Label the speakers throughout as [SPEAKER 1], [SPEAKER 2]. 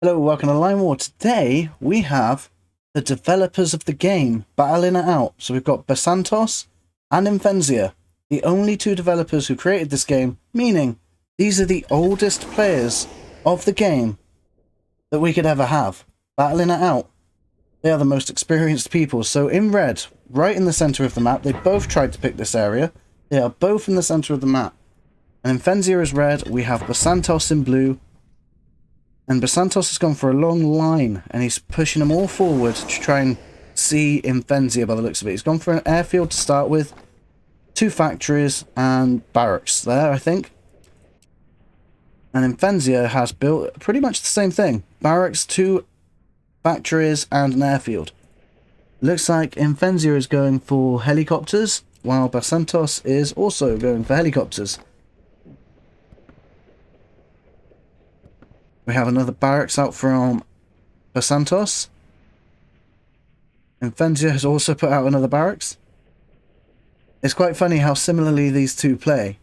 [SPEAKER 1] Hello, welcome to Line War. Today we have the developers of the game battling it out. So we've got Besantos and Imphenzia, the only two developers who created this game, meaning these are the oldest players of the game that we could ever have, battling it out. They are the most experienced people. So in red, right in the center of the map, they both tried to pick this area. They are both in the center of the map. And Imphenzia is red, we have Besantos in blue. And Besantos has gone for a long line, and he's pushing them all forward to try and see Imphenzia by the looks of it. He's gone for an airfield to start with, 2 factories and barracks there, I think. And Imphenzia has built pretty much the same thing. Barracks, 2 factories and an airfield. Looks like Imphenzia is going for helicopters, while Besantos is also going for helicopters. We have another barracks out from Besantos. Imphenzia has also put out another barracks. It's quite funny how similarly these two play.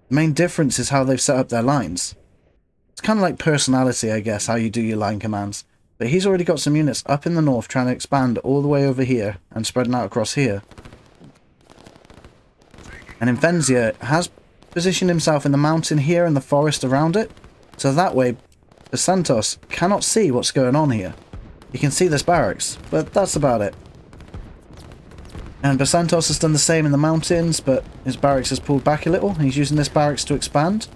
[SPEAKER 1] The main difference is how they've set up their lines. It's kind of like personality, I guess, how you do your line commands. But he's already got some units up in the north trying to expand all the way over here and spreading out across here. And Imphenzia has positioned himself in the mountain here and the forest around it. So that way, Besantos cannot see what's going on here. You can see this barracks, but that's about it. And Besantos has done the same in the mountains, but his barracks has pulled back a little, and he's using this barracks to expand.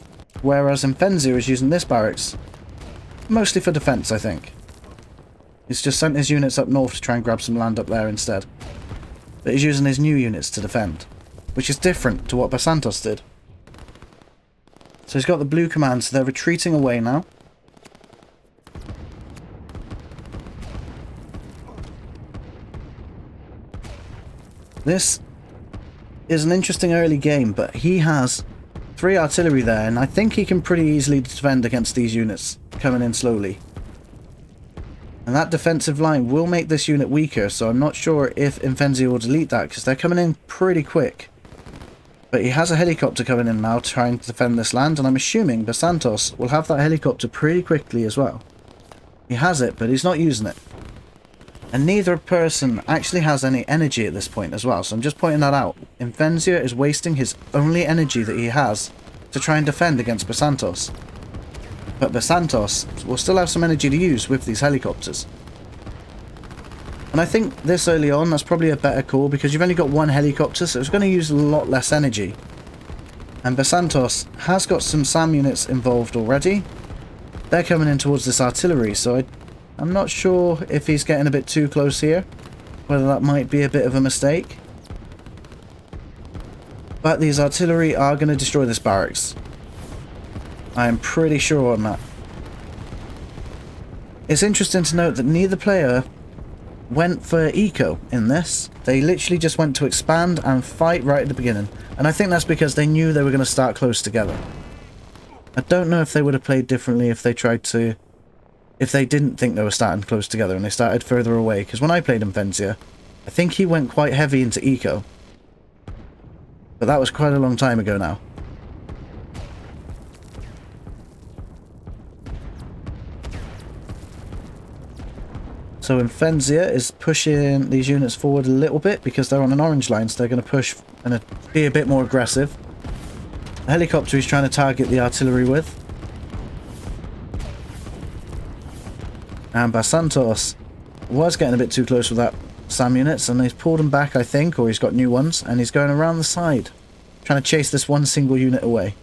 [SPEAKER 1] Whereas Imphenzia is using this barracks, mostly for defense, I think. He's just sent his units up north to try and grab some land up there instead. But he's using his new units to defend, which is different to what Besantos did. So he's got the blue command, so they're retreating away now. This is an interesting early game, but he has 3 artillery there, and I think he can pretty easily defend against these units coming in slowly. And that defensive line will make this unit weaker, so I'm not sure if Imphenzia will delete that, because they're coming in pretty quick. But he has a helicopter coming in now trying to defend this land, and I'm assuming Besantos will have that helicopter pretty quickly as well. He has it, but he's not using it. And neither person actually has any energy at this point as well, so I'm just pointing that out. Imphenzia is wasting his only energy that he has to try and defend against Besantos. But Besantos will still have some energy to use with these helicopters. And I think this early on, that's probably a better call, because you've only got 1 helicopter, so it's going to use a lot less energy. And Besantos has got some SAM units involved already. They're coming in towards this artillery, so I'm not sure if he's getting a bit too close here, whether that might be a bit of a mistake. But these artillery are going to destroy this barracks. I am pretty sure on that. It's interesting to note that neither player went for eco in this. They literally just went to expand and fight right at the beginning. And I think that's because they knew they were going to start close together. I don't know if they would have played differently if they tried to... if they didn't think they were starting close together and they started further away. Because when I played Imphenzia, I think he went quite heavy into eco. But that was quite a long time ago now. So Imphenzia is pushing these units forward a little bit because they're on an orange line, so they're going to push and be a bit more aggressive. The helicopter he's trying to target the artillery with. And Besantos was getting a bit too close with that SAM units, and he's pulled them back, I think, or he's got new ones, and he's going around the side, trying to chase this one single unit away.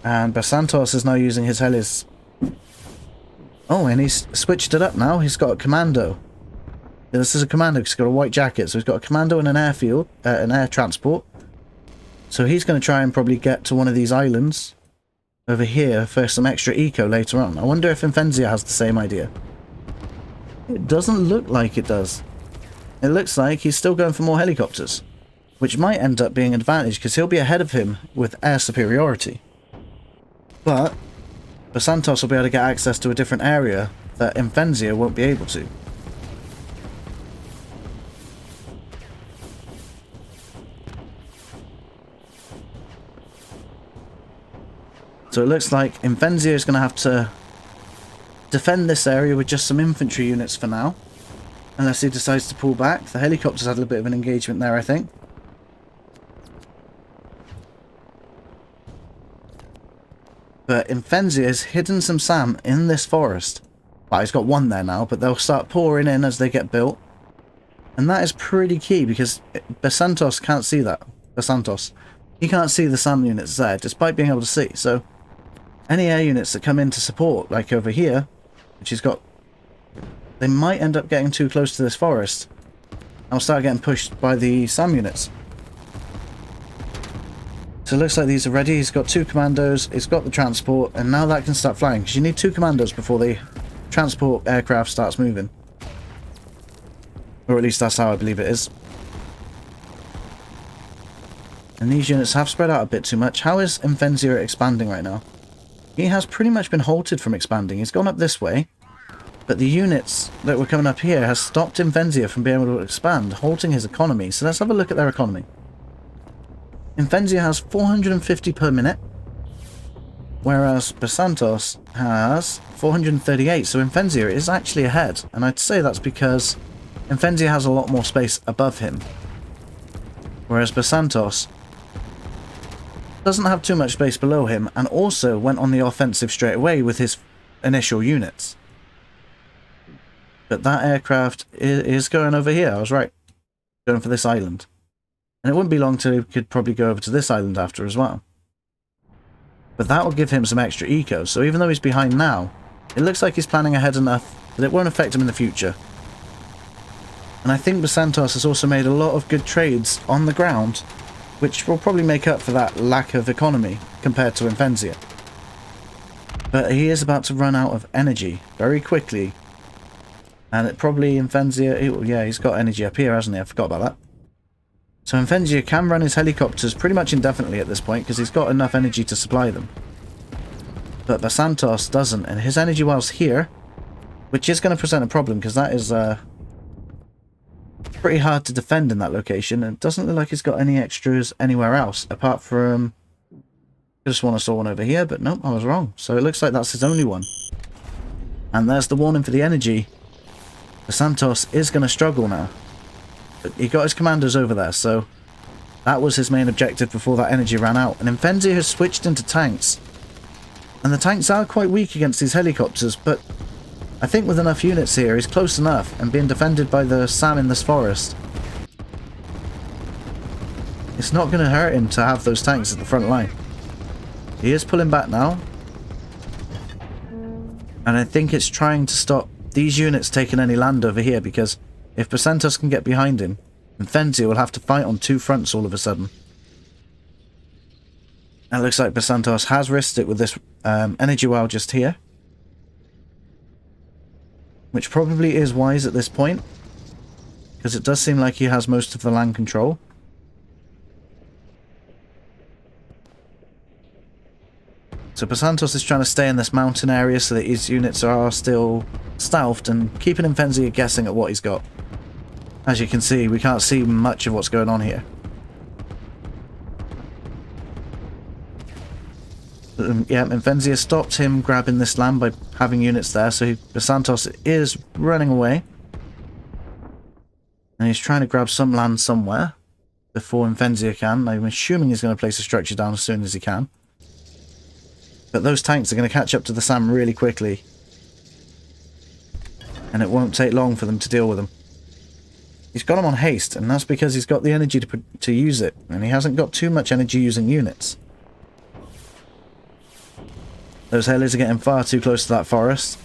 [SPEAKER 1] And Besantos is now using his helis. Oh, and he's switched it up now. He's got a commando. This is a commando because he's got a white jacket. So he's got a commando and an airfield, an air transport. So he's going to try and probably get to one of these islands over here for some extra eco later on. I wonder if Imphenzia has the same idea. It doesn't look like it does. It looks like he's still going for more helicopters, which might end up being an advantage because he'll be ahead of him with air superiority. But Besantos will be able to get access to a different area that Imphenzia won't be able to. So it looks like Imphenzia is going to have to defend this area with just some infantry units for now. Unless he decides to pull back. The helicopters had a little bit of an engagement there, I think. But Imphenzia has hidden some SAM in this forest. Well, he's got one there now, but they'll start pouring in as they get built. And that is pretty key because Besantos can't see that. Besantos. He can't see the SAM units there, despite being able to see. So, any air units that come in to support, like over here, which he's got, they might end up getting too close to this forest. And will start getting pushed by the SAM units. So it looks like these are ready. He's got 2 commandos, he's got the transport, and now that can start flying. Because you need 2 commandos before the transport aircraft starts moving. Or at least that's how I believe it is. And these units have spread out a bit too much. How is Imphenzia expanding right now? He has pretty much been halted from expanding. He's gone up this way. But the units that were coming up here has stopped Imphenzia from being able to expand, halting his economy. So let's have a look at their economy. Imphenzia has 450 per minute, whereas Besantos has 438. So Imphenzia is actually ahead, and I'd say that's because Imphenzia has a lot more space above him, whereas Besantos doesn't have too much space below him, and also went on the offensive straight away with his initial units. But that aircraft is going over here. I was right. Going for this island. And it wouldn't be long till he could probably go over to this island after as well. But that will give him some extra eco. So even though he's behind now, it looks like he's planning ahead enough that it won't affect him in the future. And I think Besantos has also made a lot of good trades on the ground, which will probably make up for that lack of economy compared to Imphenzia. But he is about to run out of energy very quickly. And it probably Imphenzia, yeah, he's got energy up here, hasn't he? I forgot about that. So Imphenzia can run his helicopters pretty much indefinitely at this point because he's got enough energy to supply them. But Besantos doesn't, and his energy well's here, which is going to present a problem because that is pretty hard to defend in that location, and it doesn't look like he's got any extras anywhere else apart from... I just want to saw one over here, but nope, I was wrong. So it looks like that's his only one. And there's the warning for the energy. Besantos is going to struggle now. But he got his commandos over there, so that was his main objective before that energy ran out. And Imphenzia has switched into tanks. And the tanks are quite weak against these helicopters, but I think with enough units here, he's close enough and being defended by the SAM in this forest. It's not going to hurt him to have those tanks at the front line. He is pulling back now. And I think it's trying to stop these units taking any land over here, because if Besantos can get behind him, Imphenzia will have to fight on 2 fronts all of a sudden. And it looks like Besantos has risked it with this energy well just here. Which probably is wise at this point, because it does seem like he has most of the land control. So Besantos is trying to stay in this mountain area so that his units are still stealthed and keeping Imphenzia guessing at what he's got. As you can see, we can't see much of what's going on here. Yeah, Imphenzia stopped him grabbing this land by having units there, so Besantos is running away. And he's trying to grab some land somewhere before Imphenzia can. I'm assuming he's going to place a structure down as soon as he can. But those tanks are going to catch up to the SAM really quickly. And it won't take long for them to deal with them. He's got them on haste, and that's because he's got the energy to use it. And he hasn't got too much energy using units. Those helis are getting far too close to that forest.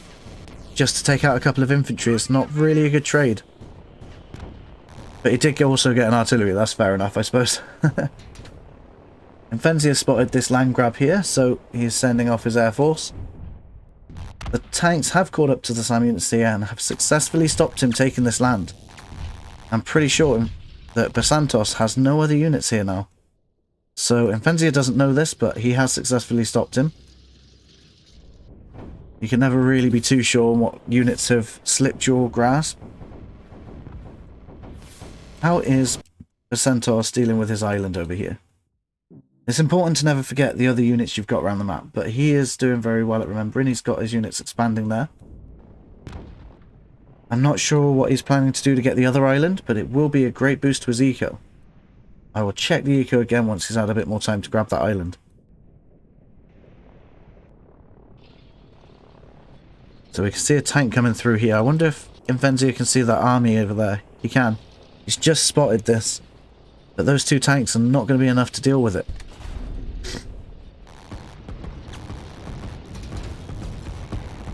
[SPEAKER 1] Just to take out a couple of infantry is not really a good trade. But he did also get an artillery, that's fair enough, I suppose. Imphenzia spotted this land grab here, so he's sending off his air force. The tanks have caught up to the SAM units here and have successfully stopped him taking this land. I'm pretty sure that Besantos has no other units here now. So Imphenzia doesn't know this, but he has successfully stopped him. You can never really be too sure what units have slipped your grasp. How is Besantos dealing with his island over here? It's important to never forget the other units you've got around the map, but he is doing very well at remembering. He's got his units expanding there. I'm not sure what he's planning to do to get the other island, but it will be a great boost to his eco. I will check the eco again once he's had a bit more time to grab that island. So we can see a tank coming through here. I wonder if Imphenzia can see that army over there. He can. He's just spotted this. But those two tanks are not going to be enough to deal with it.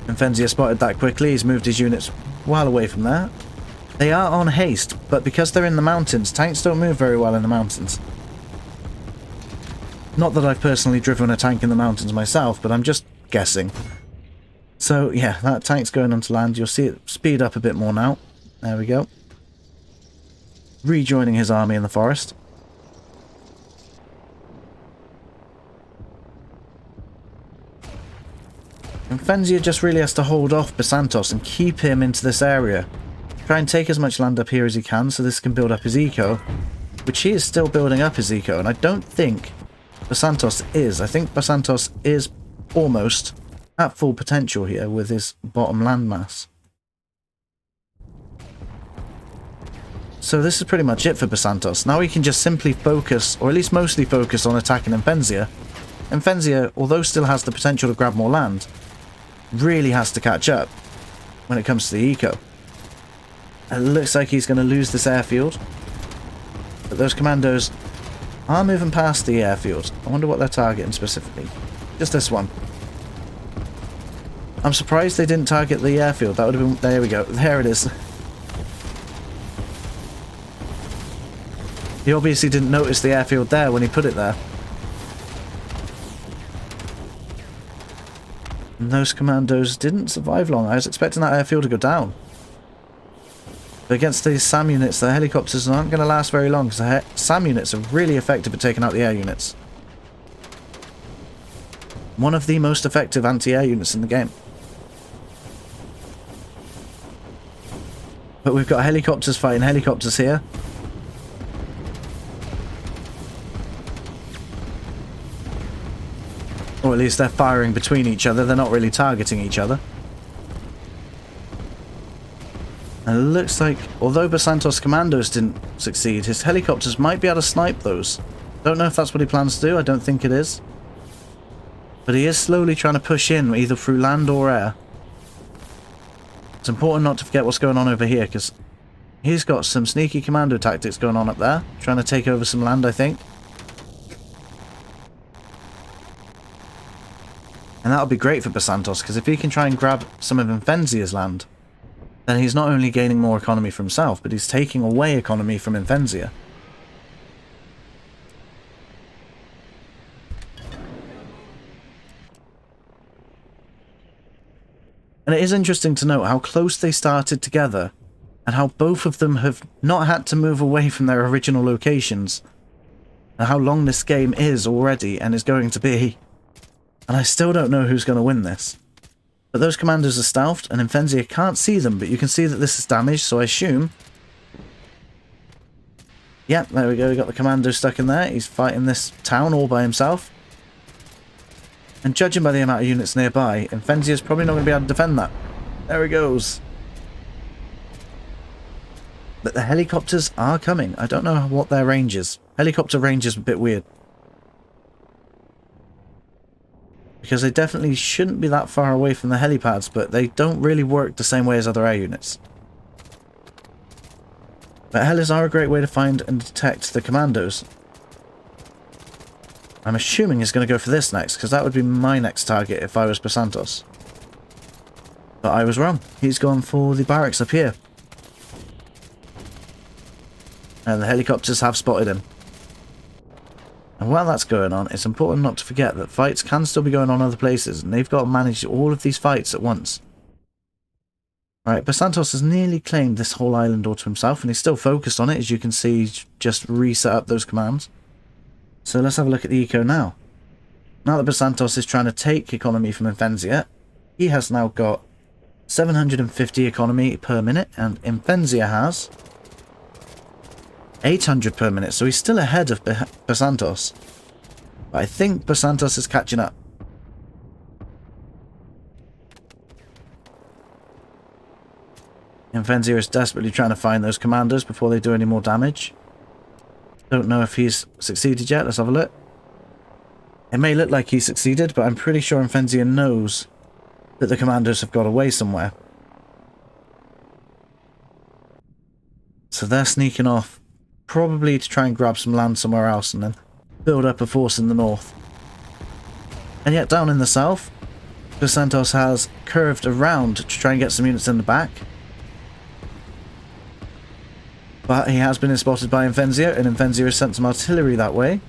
[SPEAKER 1] Imphenzia spotted that quickly. He's moved his units well away from there. They are on haste, but because they're in the mountains, tanks don't move very well in the mountains. Not that I've personally driven a tank in the mountains myself, but I'm just guessing. So yeah, that tank's going onto land. You'll see it speed up a bit more now. There we go. Rejoining his army in the forest. Imphenzia just really has to hold off Besantos and keep him into this area. Try and take as much land up here as he can so this can build up his eco. Which he is still building up his eco, and I don't think Besantos is. I think Besantos is almost at full potential here with his bottom landmass. So this is pretty much it for Besantos. Now he can just simply focus, or at least mostly focus, on attacking Imphenzia. Imphenzia, although still has the potential to grab more land, really has to catch up when it comes to the eco. It looks like he's going to lose this airfield. But those commandos are moving past the airfield. I wonder what they're targeting specifically. Just this one. I'm surprised they didn't target the airfield. That would have been... There we go. There it is. He obviously didn't notice the airfield there when he put it there. And those commandos didn't survive long. I was expecting that airfield to go down. But against these SAM units, the helicopters aren't going to last very long, because the SAM units are really effective at taking out the air units. One of the most effective anti-air units in the game. But we've got helicopters fighting helicopters here. Or at least they're firing between each other. They're not really targeting each other. And it looks like, although Besantos' commandos didn't succeed, his helicopters might be able to snipe those. Don't know if that's what he plans to do. I don't think it is. But he is slowly trying to push in, either through land or air. It's important not to forget what's going on over here, because he's got some sneaky commando tactics going on up there. Trying to take over some land, I think. And that'll be great for Besantos, because if he can try and grab some of Imphenzia's land, then he's not only gaining more economy for himself, but he's taking away economy from Imphenzia. And it is interesting to note how close they started together, and how both of them have not had to move away from their original locations, and how long this game is already and is going to be. And I still don't know who's going to win this. But those commandos are stealthed, and Imphenzia can't see them, but you can see that this is damaged, so I assume... Yeah, there we go, we got the commando stuck in there. He's fighting this town all by himself. And judging by the amount of units nearby, Imphenzia's probably not going to be able to defend that. There he goes. But the helicopters are coming. I don't know what their range is. Helicopter range is a bit weird. Because they definitely shouldn't be that far away from the helipads, but they don't really work the same way as other air units. But helis are a great way to find and detect the commandos. I'm assuming he's going to go for this next, because that would be my next target if I was Besantos. But I was wrong. He's gone for the barracks up here. And the helicopters have spotted him. And while that's going on, it's important not to forget that fights can still be going on other places, and they've got to manage all of these fights at once. Right, Besantos has nearly claimed this whole island all to himself, and he's still focused on it. As you can see, he's just reset up those commands. So let's have a look at the eco now. Now that Besantos is trying to take economy from Imphenzia, he has now got 750 economy per minute, and Imphenzia has 800 per minute, so he's still ahead of Besantos. But I think Besantos is catching up. Imphenzia is desperately trying to find those commandos before they do any more damage. Don't know if he's succeeded yet. Let's have a look. It may look like he succeeded, but I'm pretty sure Imphenzia knows that the commandos have got away somewhere. So they're sneaking off, probably to try and grab some land somewhere else and then build up a force in the north. And yet down in the south, Besantos has curved around to try and get some units in the back. But he has been spotted by Imphenzia, and Imphenzia has sent some artillery that way.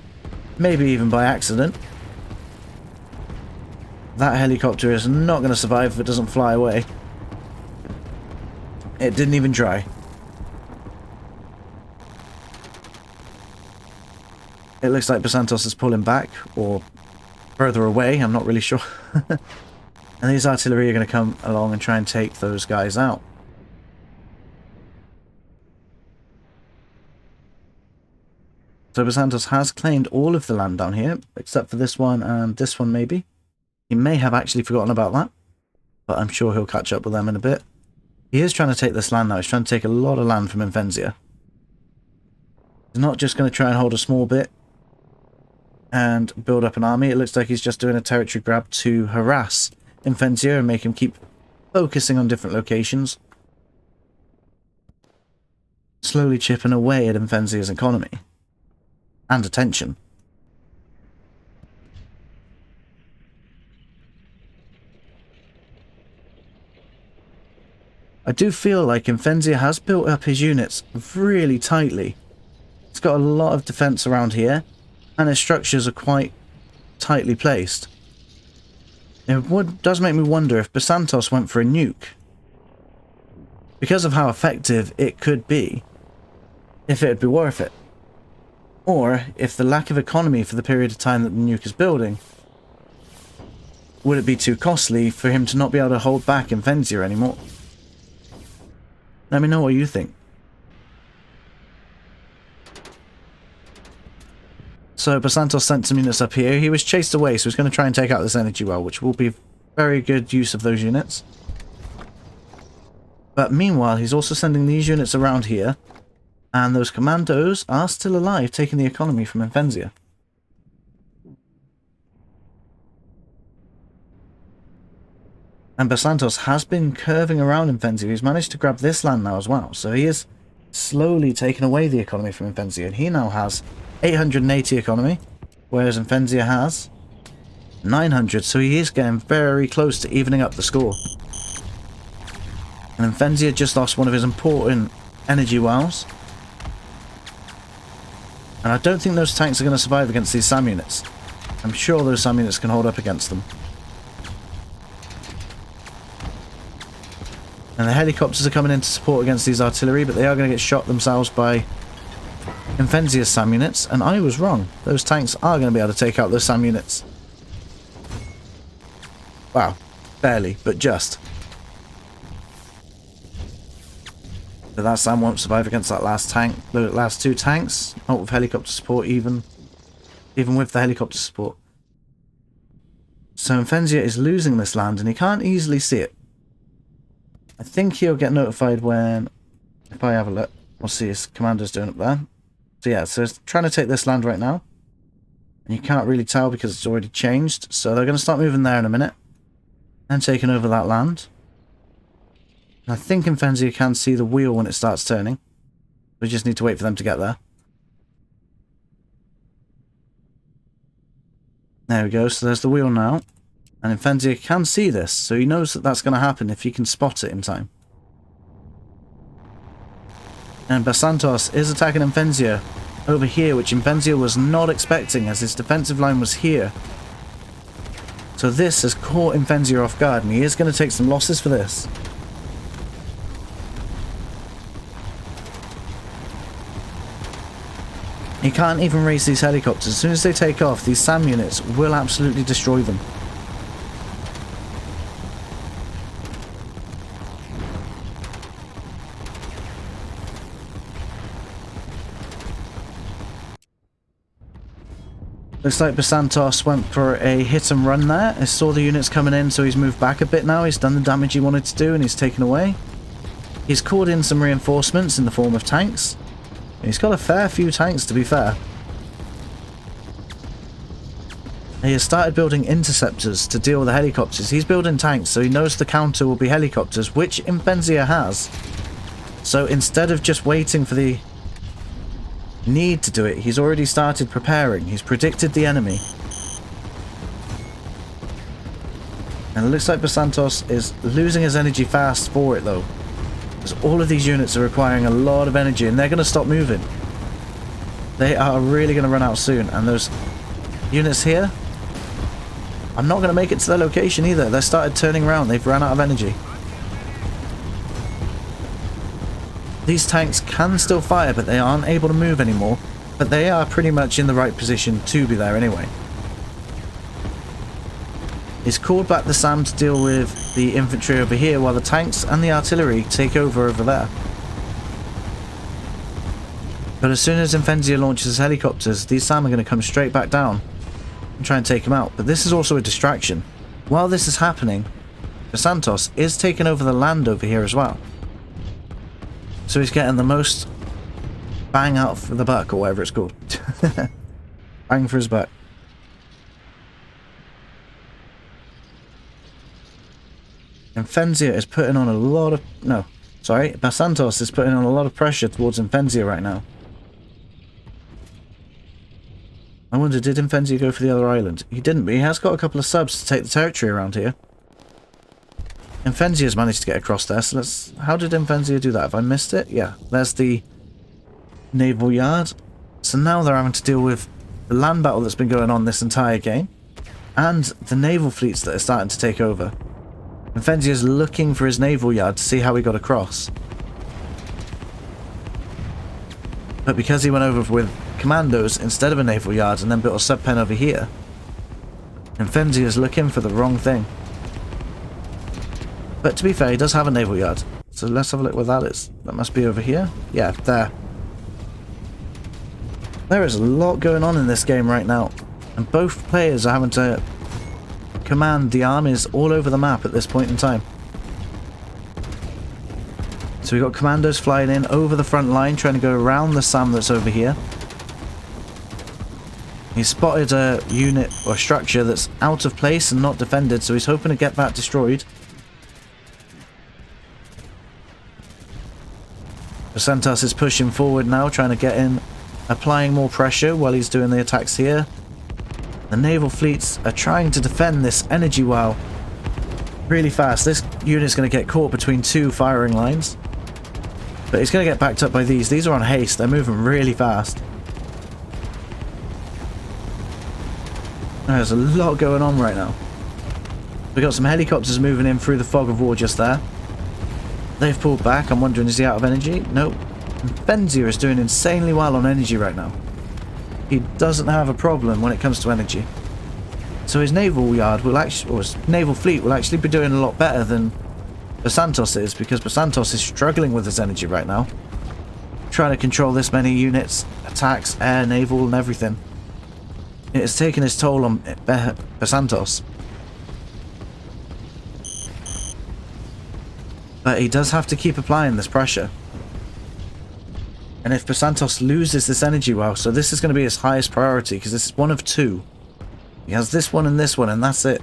[SPEAKER 1] Maybe even by accident. That helicopter is not going to survive if it doesn't fly away. It didn't even try. It looks like Besantos is pulling back, or further away, I'm not really sure. And these artillery are going to come along and try and take those guys out. So Besantos has claimed all of the land down here, except for this one and this one maybe. He may have actually forgotten about that, but I'm sure he'll catch up with them in a bit. He is trying to take this land now. He's trying to take a lot of land from Imphenzia. He's not just going to try and hold a small bit and build up an army. It looks like he's just doing a territory grab to harass Imphenzia and make him keep focusing on different locations. Slowly chipping away at Imphenzia's economy. And attention. I do feel like Imphenzia has built up his units really tightly. He's got a lot of defense around here, and his structures are quite tightly placed. It does make me wonder if Besantos went for a nuke. Because of how effective it could be, if it would be worth it. Or if the lack of economy for the period of time that the nuke is building, would it be too costly for him to not be able to hold back Imphenzia anymore? Let me know what you think. So Besantos sent some units up here. He was chased away, so he's going to try and take out this energy well, which will be very good use of those units. But meanwhile, he's also sending these units around here. And those commandos are still alive, taking the economy from Imphenzia. And Besantos has been curving around Imphenzia. He's managed to grab this land now as well. So he is slowly taking away the economy from Imphenzia. And he now has 880 economy, whereas Imphenzia has 900. So he is getting very close to evening up the score. And Imphenzia just lost one of his important energy wells. And I don't think those tanks are going to survive against these SAM units. I'm sure those SAM units can hold up against them. And the helicopters are coming in to support against these artillery, but they are going to get shot themselves by Imphenzia's SAM units. And I was wrong. Those tanks are going to be able to take out those SAM units. Wow. Barely, but just. But that SAM won't survive against that last tank. The last two tanks, not with helicopter support even with the helicopter support. So Imphenzia is losing this land and he can't easily see it. I think he'll get notified when, if I have a look, we'll see his commander's doing up there. So yeah, so it's trying to take this land right now. And you can't really tell because it's already changed. So they're going to start moving there in a minute. And taking over that land. I think Imphenzia can see the wheel when it starts turning. We just need to wait for them to get there. There we go, so there's the wheel now. And Imphenzia can see this, so he knows that that's going to happen if he can spot it in time. And Besantos is attacking Imphenzia over here, which Imphenzia was not expecting as his defensive line was here. So this has caught Imphenzia off guard, and he is going to take some losses for this. He can't even raise these helicopters. As soon as they take off, these SAM units will absolutely destroy them. Looks like Besantos went for a hit and run there. He saw the units coming in, so he's moved back a bit now. He's done the damage he wanted to do, and he's taken away. He's called in some reinforcements in the form of tanks. He's got a fair few tanks, to be fair. He has started building interceptors to deal with the helicopters. He's building tanks, so he knows the counter will be helicopters, which Imphenzia has. So instead of just waiting for the need to do it, he's already started preparing. He's predicted the enemy. And it looks like Besantos is losing his energy fast for it, though. Because all of these units are requiring a lot of energy, and they're going to stop moving. They are really going to run out soon. And those units here, I'm not going to make it to their location either. They started turning around. They've run out of energy. These tanks can still fire, but they aren't able to move anymore. But they are pretty much in the right position to be there anyway. He's called back the SAM to deal with the infantry over here, while the tanks and the artillery take over there. But as soon as Imphenzia launches helicopters, these SAM are going to come straight back down and try and take him out. But this is also a distraction. While this is happening, Besantos is taking over the land over here as well. So he's getting the most bang out for the buck, or whatever it's called. Bang for his buck. Imphenzia is putting on a lot of... No, sorry. Besantos is putting on a lot of pressure towards Imphenzia right now. I wonder, did Imphenzia go for the other island? He didn't, but he has got a couple of subs to take the territory around here. Impenzia's managed to get across there, so let's... How did Imphenzia do that? Have I missed it? Yeah, there's the naval yard. So now they're having to deal with the land battle that's been going on this entire game, and the naval fleets that are starting to take over. Impenzia's looking for his naval yard to see how he got across. But because he went over with commandos instead of a naval yard and then built a sub-pen over here, Impenzia's looking for the wrong thing. But to be fair, he does have a naval yard. So let's have a look where that is. That must be over here. Yeah, there. There is a lot going on in this game right now. And both players are having to command the armies all over the map at this point in time. So we've got commandos flying in over the front line, trying to go around the SAM that's over here. He's spotted a unit or structure that's out of place and not defended, so he's hoping to get that destroyed. Besantos is pushing forward now, trying to get in, applying more pressure while he's doing the attacks here. The naval fleets are trying to defend this energy well really fast. This unit's going to get caught between two firing lines, but he's going to get backed up by these. These are on haste. They're moving really fast. There's a lot going on right now. We've got some helicopters moving in through the fog of war just there. They've pulled back. I'm wondering, is he out of energy? Nope. Imphenzia is doing insanely well on energy right now. He doesn't have a problem when it comes to energy. So his naval yard will actually, or his naval fleet will actually be doing a lot better than Besantos is, because Besantos is struggling with his energy right now. Trying to control this many units, attacks, air, naval, and everything. It has taken its toll on Besantos. But he does have to keep applying this pressure. And if Besantos loses this energy well, so this is going to be his highest priority, because this is one of two. He has this one, and that's it.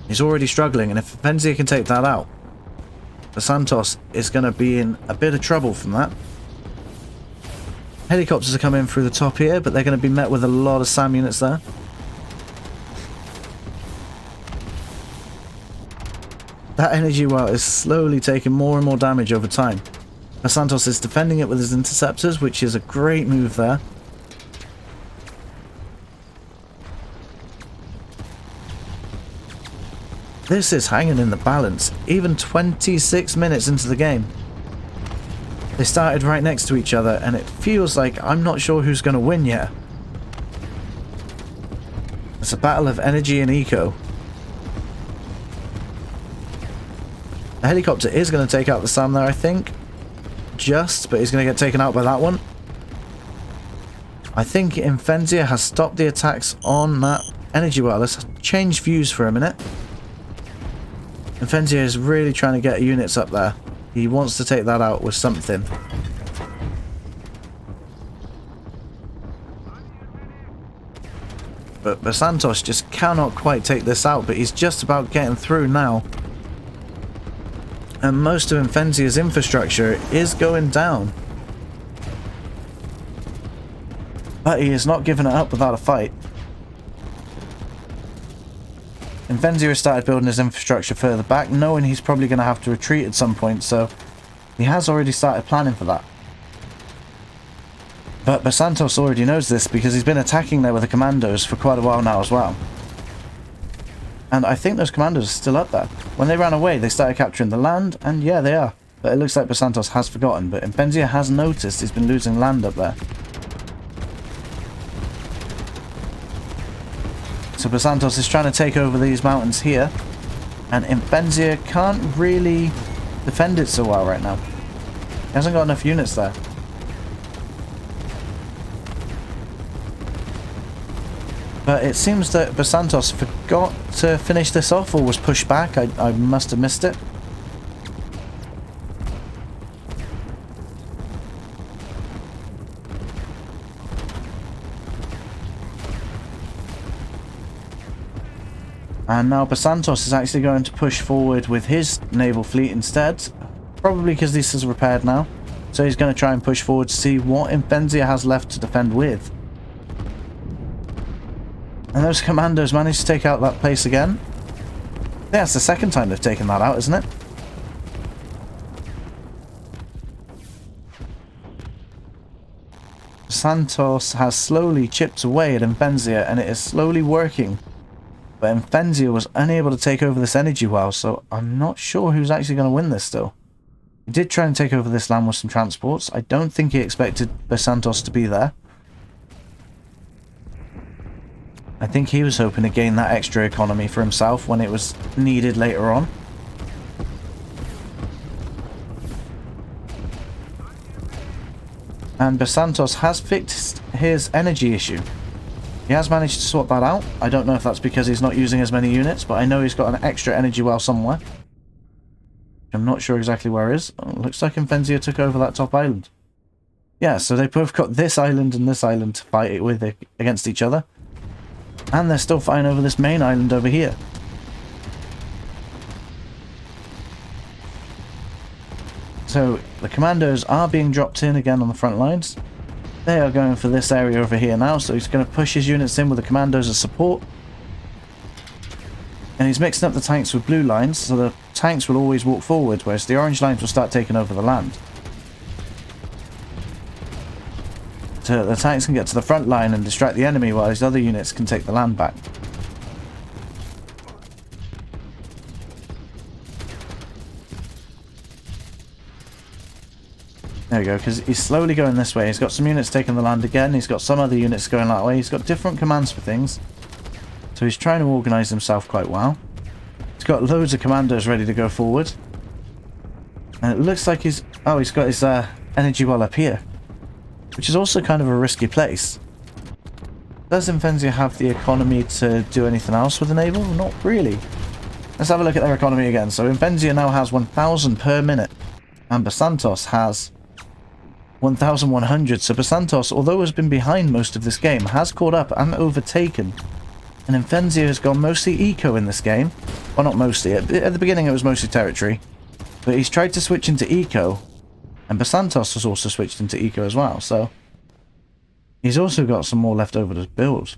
[SPEAKER 1] He's already struggling, and if Imphenzia can take that out, Besantos is going to be in a bit of trouble from that. Helicopters are coming in through the top here, but they're going to be met with a lot of SAM units there. That energy well is slowly taking more and more damage over time. Besantos is defending it with his interceptors, which is a great move there. This is hanging in the balance, even 26 minutes into the game. They started right next to each other, and it feels like I'm not sure who's going to win yet. It's a battle of energy and eco. The helicopter is going to take out the SAM there, I think. But he's going to get taken out by that one. I think Imphenzia has stopped the attacks on that energy well. Let's change views for a minute. Imphenzia is really trying to get units up there. He wants to take that out with something. But Besantos just cannot quite take this out, but he's just about getting through now. And most of Imphenzia's infrastructure is going down. But he is not giving it up without a fight. Imphenzia has started building his infrastructure further back, knowing he's probably going to have to retreat at some point, so he has already started planning for that. But Besantos already knows this because he's been attacking there with the commandos for quite a while now as well. And I think those commandos are still up there. When they ran away, they started capturing the land, and yeah, they are. But it looks like Besantos has forgotten, but Imphenzia has noticed he's been losing land up there. So Besantos is trying to take over these mountains here, and Imphenzia can't really defend it so well right now. He hasn't got enough units there. But it seems that Besantos forgot to finish this off or was pushed back. I must have missed it. And now Besantos is actually going to push forward with his naval fleet instead. Probably because this is repaired now. So he's going to try and push forward to see what Imphenzia has left to defend with. And those commandos managed to take out that place again. Yeah, it's the second time they've taken that out, isn't it? Santos has slowly chipped away at Imphenzia, and it is slowly working. But Imphenzia was unable to take over this energy well, so I'm not sure who's actually going to win this still. He did try and take over this land with some transports. I don't think he expected Besantos to be there. I think he was hoping to gain that extra economy for himself when it was needed later on. And Besantos has fixed his energy issue. He has managed to sort that out. I don't know if that's because he's not using as many units, but I know he's got an extra energy well somewhere. I'm not sure exactly where it is. Oh, looks like Imphenzia took over that top island. Yeah, so they both got this island and this island to fight it with against each other. And they're still fighting over this main island over here. So the commandos are being dropped in again on the front lines. They are going for this area over here now, so he's going to push his units in with the commandos as support. And he's mixing up the tanks with blue lines, so the tanks will always walk forward, whereas the orange lines will start taking over the land. So the tanks can get to the front line and distract the enemy, while his other units can take the land back. There we go, because he's slowly going this way. He's got some units taking the land again. He's got some other units going that way. He's got different commands for things. So he's trying to organise himself quite well. He's got loads of commandos ready to go forward. And it looks like he's... Oh, he's got his energy well up here. Which is also kind of a risky place. Does Imphenzia have the economy to do anything else with the naval? Not really. Let's have a look at their economy again. So Imphenzia now has 1,000 per minute. And Besantos has 1,100. So Besantos, although has been behind most of this game, has caught up and overtaken. And Imphenzia has gone mostly eco in this game. Well, not mostly. At the beginning it was mostly territory. But he's tried to switch into eco. And Besantos has also switched into eco as well. So he's also got some more left over to build.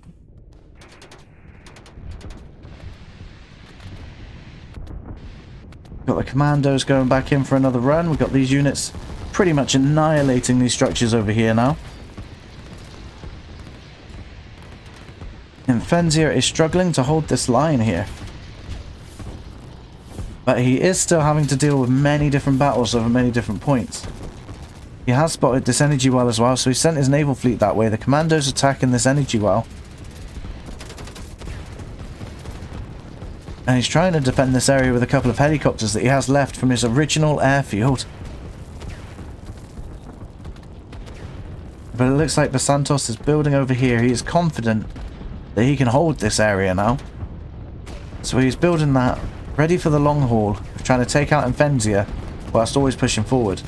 [SPEAKER 1] Got the commandos going back in for another run. We've got these units pretty much annihilating these structures over here now. Imphenzia is struggling to hold this line here. But he is still having to deal with many different battles over many different points. He has spotted this energy well as well, so he sent his naval fleet that way. The commandos attacking this energy well. And he's trying to defend this area with a couple of helicopters that he has left from his original airfield. But it looks like Besantos is building over here. He is confident that he can hold this area now. So he's building that, ready for the long haul of trying to take out Imphenzia whilst always pushing forward.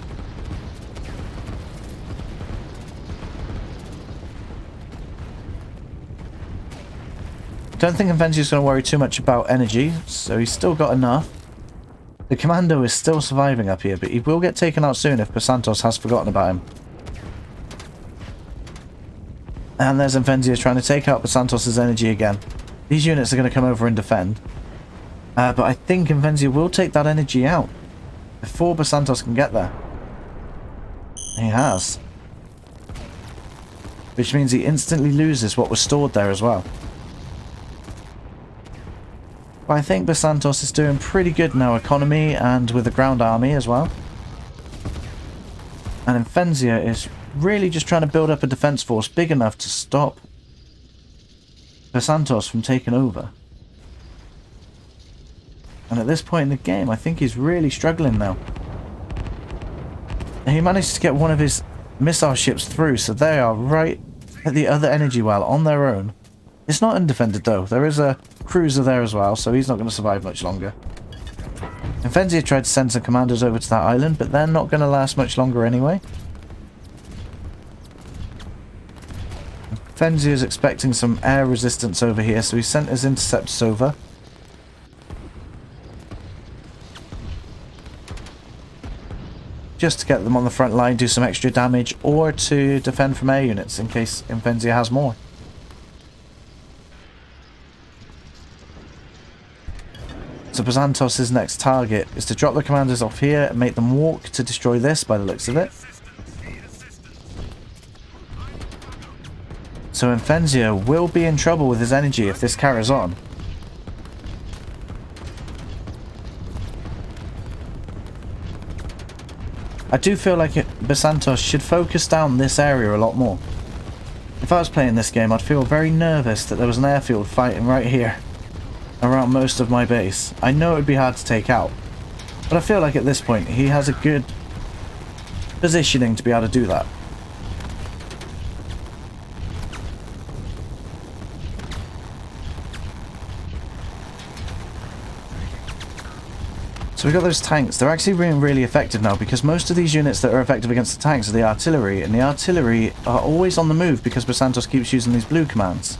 [SPEAKER 1] Don't think Impenzia's going to worry too much about energy, so he's still got enough. The commando is still surviving up here, but he will get taken out soon if Besantos has forgotten about him. And there's Imphenzia trying to take out Besantos' energy again. These units are going to come over and defend. But I think Imphenzia will take that energy out before Besantos can get there. He has. Which means he instantly loses what was stored there as well. But I think Besantos is doing pretty good now, economy and with the ground army as well. And Imphenzia is really just trying to build up a defense force big enough to stop Besantos from taking over. And at this point in the game, I think he's really struggling now. And he managed to get one of his missile ships through, so they are right at the other energy well on their own. It's not undefended though. There is a cruiser there as well, so he's not going to survive much longer. Imphenzia tried to send some commandos over to that island, but they're not going to last much longer anyway. Imphenzia is expecting some air resistance over here, so he sent his interceptors over. Just to get them on the front line, do some extra damage, or to defend from air units in case Imphenzia has more. So Besantos' next target is to drop the commanders off here and make them walk to destroy this by the looks of it. So Imphenzia will be in trouble with his energy if this carries on. I do feel like Besantos should focus down this area a lot more. If I was playing this game, I'd feel very nervous that there was an airfield fighting right here around most of my base. I know it would be hard to take out, but I feel like at this point he has a good positioning to be able to do that. So we got those tanks. They're actually being really effective now because most of these units that are effective against the tanks are the artillery, and the artillery are always on the move because Besantos keeps using these blue commands.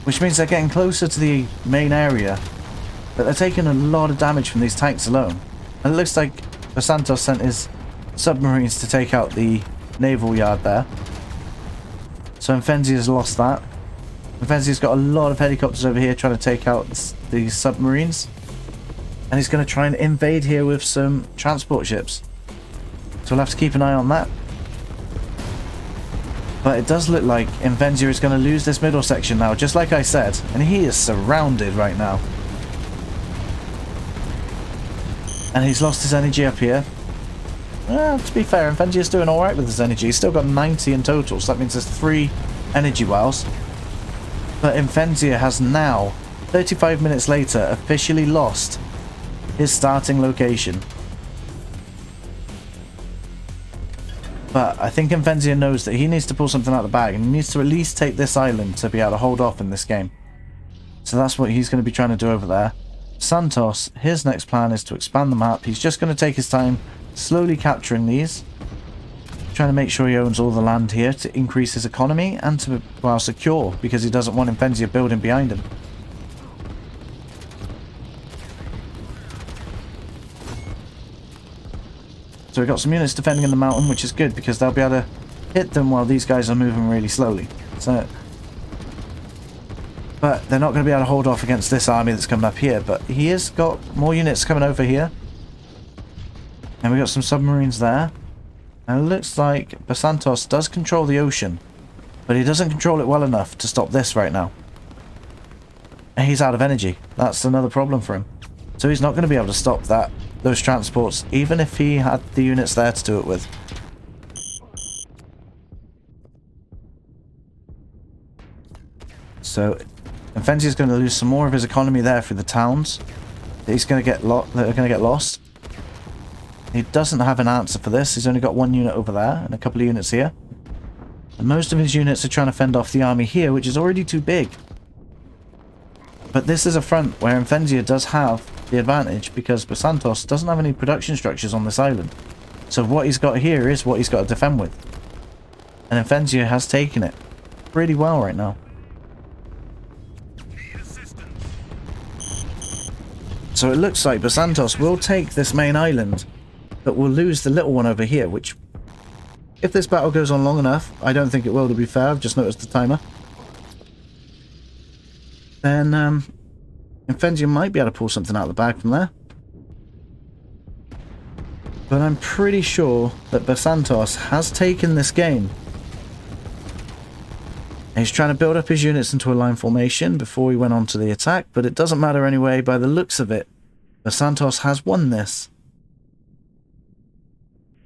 [SPEAKER 1] Which means they're getting closer to the main area, but they're taking a lot of damage from these tanks alone. And it looks like Besantos sent his submarines to take out the naval yard there. So Imphenzia's lost that. Imphenzia's got a lot of helicopters over here trying to take out these submarines. And he's going to try and invade here with some transport ships. So we'll have to keep an eye on that. But it does look like Imphenzia is going to lose this middle section now, just like I said. And he is surrounded right now. And he's lost his energy up here. To be fair, Imphenzia is doing alright with his energy. He's still got 90 in total, so that means there's 3 energy wells. But Imphenzia has now, 35 minutes later, officially lost his starting location. But I think Imphenzia knows that he needs to pull something out of the bag, and he needs to at least take this island to be able to hold off in this game. So that's what he's going to be trying to do over there. Santos, his next plan is to expand the map. He's just going to take his time slowly capturing these, trying to make sure he owns all the land here to increase his economy and to, well, secure, because he doesn't want Imphenzia building behind him. So we've got some units defending in the mountain, which is good because they'll be able to hit them while these guys are moving really slowly. So, but they're not going to be able to hold off against this army that's coming up here. But he has got more units coming over here. And we've got some submarines there. And it looks like Besantos does control the ocean, but he doesn't control it well enough to stop this right now. And he's out of energy. That's another problem for him. So he's not going to be able to stop those transports, even if he had the units there to do it with. So Imphenzia is going to lose some more of his economy there through the towns. He's going to get that are going to get lost. He doesn't have an answer for this. He's only got 1 unit over there and a couple of units here. And most of his units are trying to fend off the army here, which is already too big. But this is a front where Imphenzia does have the advantage because Besantos doesn't have any production structures on this island. So what he's got here is what he's got to defend with. And Imphenzia has taken it pretty well right now. So it looks like Besantos will take this main island, but will lose the little one over here, which, if this battle goes on long enough, I don't think it will, to be fair, I've just noticed the timer, then Imphenzia might be able to pull something out of the bag from there. But I'm pretty sure that Besantos has taken this game. He's trying to build up his units into a line formation before he went on to the attack, but it doesn't matter anyway. By the looks of it, Besantos has won this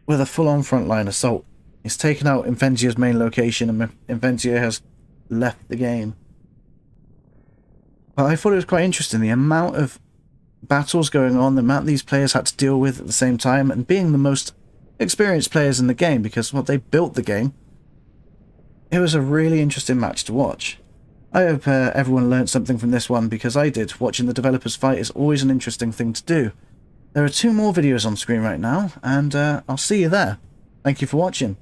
[SPEAKER 1] with a full-on frontline assault. He's taken out Imphenzia's main location and Imphenzia has left the game. But I thought it was quite interesting, the amount of battles going on, the amount these players had to deal with at the same time, and being the most experienced players in the game because, well, they built the game. It was a really interesting match to watch. I hope everyone learned something from this one, because I did. Watching the developers fight is always an interesting thing to do. There are 2 more videos on screen right now, and I'll see you there. Thank you for watching.